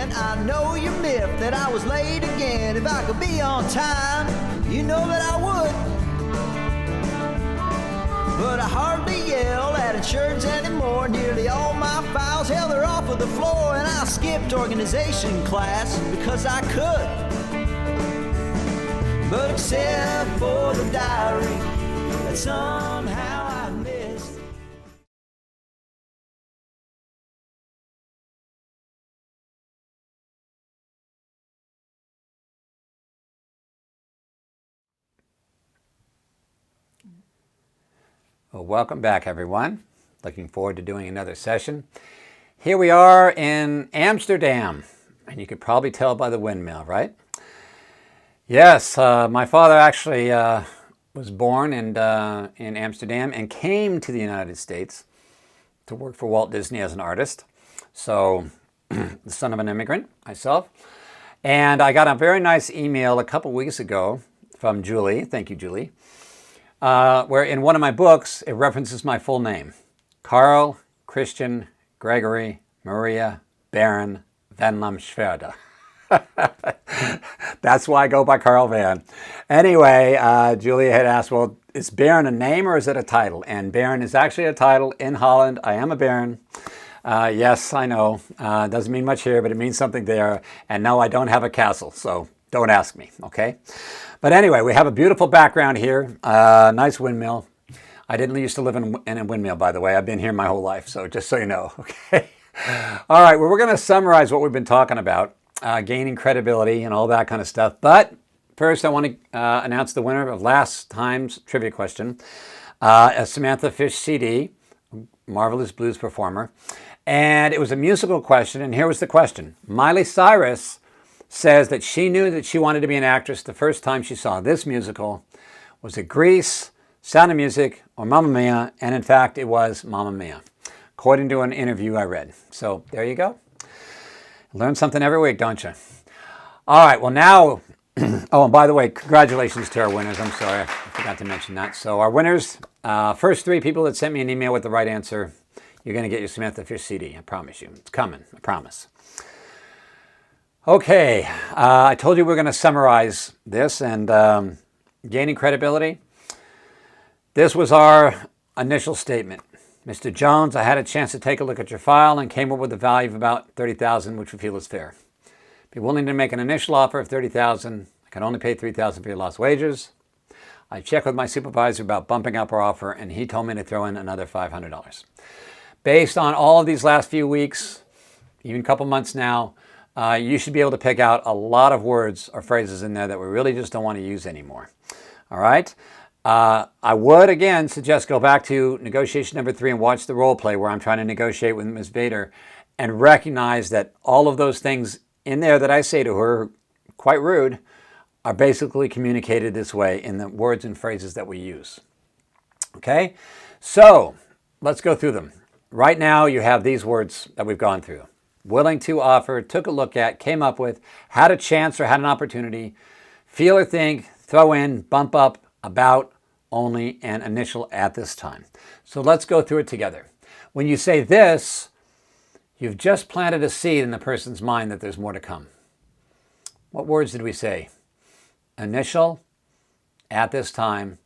And I know you miffed that I was late again. If I could be on time, you know that I would. But I hardly yell at insurance anymore. Nearly all my files, hell, they're off of the floor. And I skipped organization class because I could. But except for the diary that somehow I missed. Well, welcome back, everyone. Looking forward to doing another session. Here we are in Amsterdam, and you could probably tell by the windmill, right? Yes, my father actually was born in Amsterdam and came to the United States to work for Walt Disney as an artist. So, the son of an immigrant, myself. And I got a very nice email a couple weeks ago from Julie. Thank you, Julie. Where in one of my books, it references my full name. Carl Christian Gregory Maria Baron Van Lamsverde. That's why I go by Carl Van. Anyway, Julia had asked, well, is Baron a name or is it a title? And Baron is actually a title in Holland. I am a Baron. Yes, I know. Doesn't mean much here, but it means something there. And no, I don't have a castle, so don't ask me, okay? But anyway, we have a beautiful background here. Nice windmill. I didn't used to live in a windmill, by the way. I've been here my whole life, so just so you know, okay? All right, well, we're going to summarize what we've been talking about, gaining credibility and all that kind of stuff. But first, I want to announce the winner of last time's trivia question, a Samantha Fish CD, marvelous blues performer. And it was a musical question, and here was the question. Miley Cyrus says that she knew that she wanted to be an actress the first time she saw this musical. Was it Grease, Sound of Music, or Mamma Mia? And in fact, it was Mamma Mia, according to an interview I read. So there you go. Learn something every week, don't you? All right, well now, oh, and by the way, congratulations to our winners. I'm sorry, I forgot to mention that. So our winners, first 3 people that sent me an email with the right answer, you're going to get your Samantha Fish CD. I promise you. It's coming. I promise. Okay, I told you we're going to summarize this and gaining credibility. This was our initial statement. Mr. Jones, I had a chance to take a look at your file and came up with a value of about $30,000, which we feel is fair. Be willing to make an initial offer of $30,000. I can only pay $3,000 for your lost wages. I checked with my supervisor about bumping up our offer, and he told me to throw in another $500. Based on all of these last few weeks, even a couple months now, you should be able to pick out a lot of words or phrases in there that we really just don't want to use anymore. All right? I would, again, suggest go back to negotiation number 3 and watch the role play where I'm trying to negotiate with Ms. Vader and recognize that all of those things in there that I say to her, quite rude, are basically communicated this way in the words and phrases that we use. Okay? So, let's go through them. Right now, you have these words that we've gone through. Willing to offer, took a look at, came up with, had a chance or had an opportunity, feel or think, throw in, bump up, about, only, and initial at this time. So let's go through it together. When you say this, you've just planted a seed in the person's mind that there's more to come. What words did we say? Initial, at this time,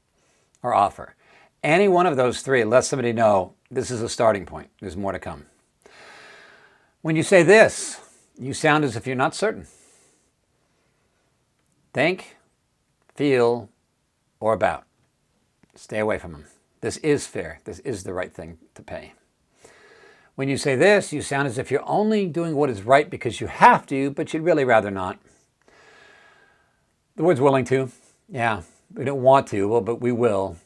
or offer. Any one of those 3 lets somebody know this is a starting point. There's more to come. When you say this, you sound as if you're not certain. Think, feel, or about. Stay away from them. This is fair. This is the right thing to pay. When you say this, you sound as if you're only doing what is right because you have to, but you'd really rather not. The word's willing to. Yeah, we don't want to, well, but we will.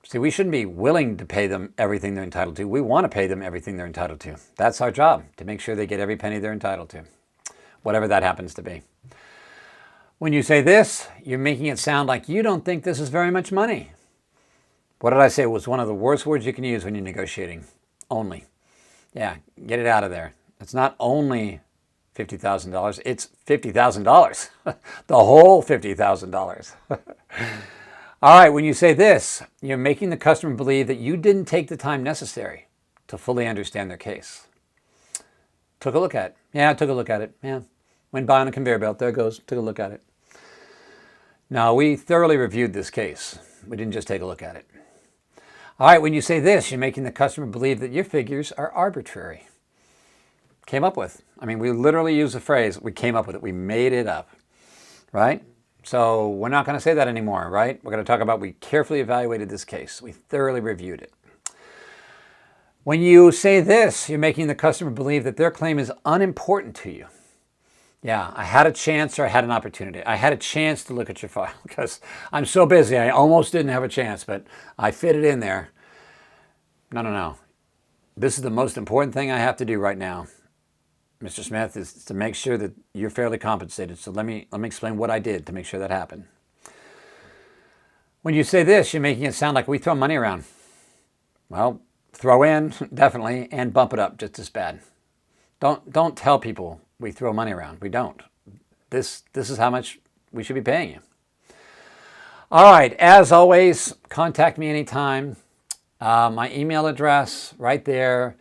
See, we shouldn't be willing to pay them everything they're entitled to. We want to pay them everything they're entitled to. That's our job, to make sure they get every penny they're entitled to, whatever that happens to be. When you say this, you're making it sound like you don't think this is very much money. What did I say was one of the worst words you can use when you're negotiating? Only. Yeah, get it out of there. It's not only $50,000, it's $50,000. The whole $50,000. All right, when you say this, you're making the customer believe that you didn't take the time necessary to fully understand their case. Took a look at it. Yeah, I took a look at it. Yeah. Went by on a conveyor belt. There it goes. Took a look at it. Now, we thoroughly reviewed this case. We didn't just take a look at it. All right, when you say this, you're making the customer believe that your figures are arbitrary. Came up with. I mean, we literally use the phrase, we came up with it. We made it up, right? So we're not going to say that anymore, right? We're going to talk about we carefully evaluated this case. We thoroughly reviewed it. When you say this, you're making the customer believe that their claim is unimportant to you. Yeah, I had a chance or I had an opportunity. I had a chance to look at your file because I'm so busy. I almost didn't have a chance, but I fit it in there. No. This is the most important thing I have to do right now, Mr. Smith, is to make sure that you're fairly compensated. So let me explain what I did to make sure that happened. When you say this, you're making it sound like we throw money around. Well, throw in, definitely, and bump it up just as bad. Don't tell people we throw money around. We don't. This is how much we should be paying you. All right, as always, contact me anytime. My email address right there.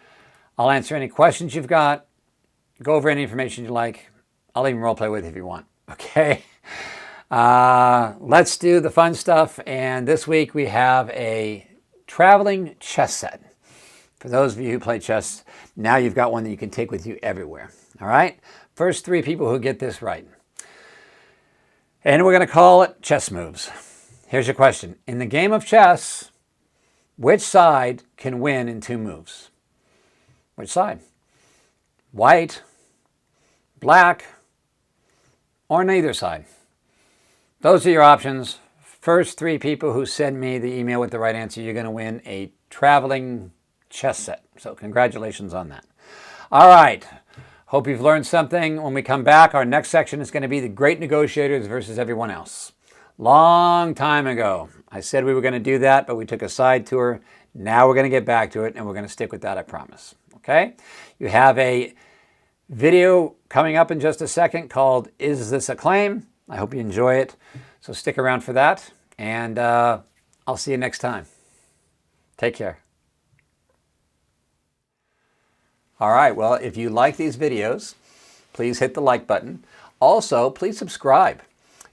I'll answer any questions you've got. Go over any information you like. I'll even role play with you if you want. Okay? Let's do the fun stuff. And this week we have a traveling chess set. For those of you who play chess, now you've got one that you can take with you everywhere. All right? First 3 people who get this right. And we're going to call it chess moves. Here's your question. In the game of chess, which side can win in 2 moves? Which side? White, black, or neither side? Those are your options. First 3 people who send me the email with the right answer, you're going to win a traveling chess set. So congratulations on that. All right. Hope you've learned something. When we come back, our next section is going to be the great negotiators versus everyone else. Long time ago, I said we were going to do that, but we took a side tour. Now we're going to get back to it, and we're going to stick with that, I promise. Okay? You have a video coming up in just a second called Is This a Claim? I hope you enjoy it. So stick around for that, and I'll see you next time. Take care. All right, well, if you like these videos, please hit the like button. Also, please subscribe.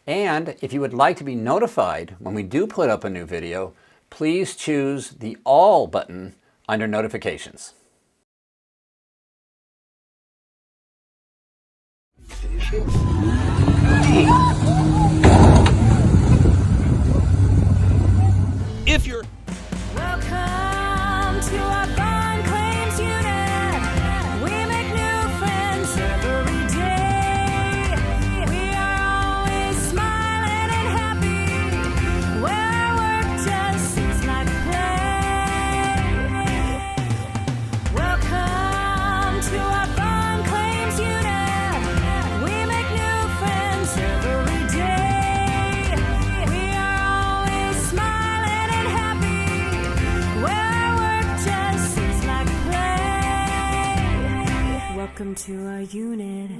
And if you would like to be notified when we do put up a new video, please choose the All button under Notifications. If you're Welcome to our fun claims unit. We make new friends every day. We are always smiling and happy. Where our work just seems like play. Welcome to our fun claims unit. We make new friends every day. We are always smiling and happy. Where our work just seems like play. Welcome to our unit.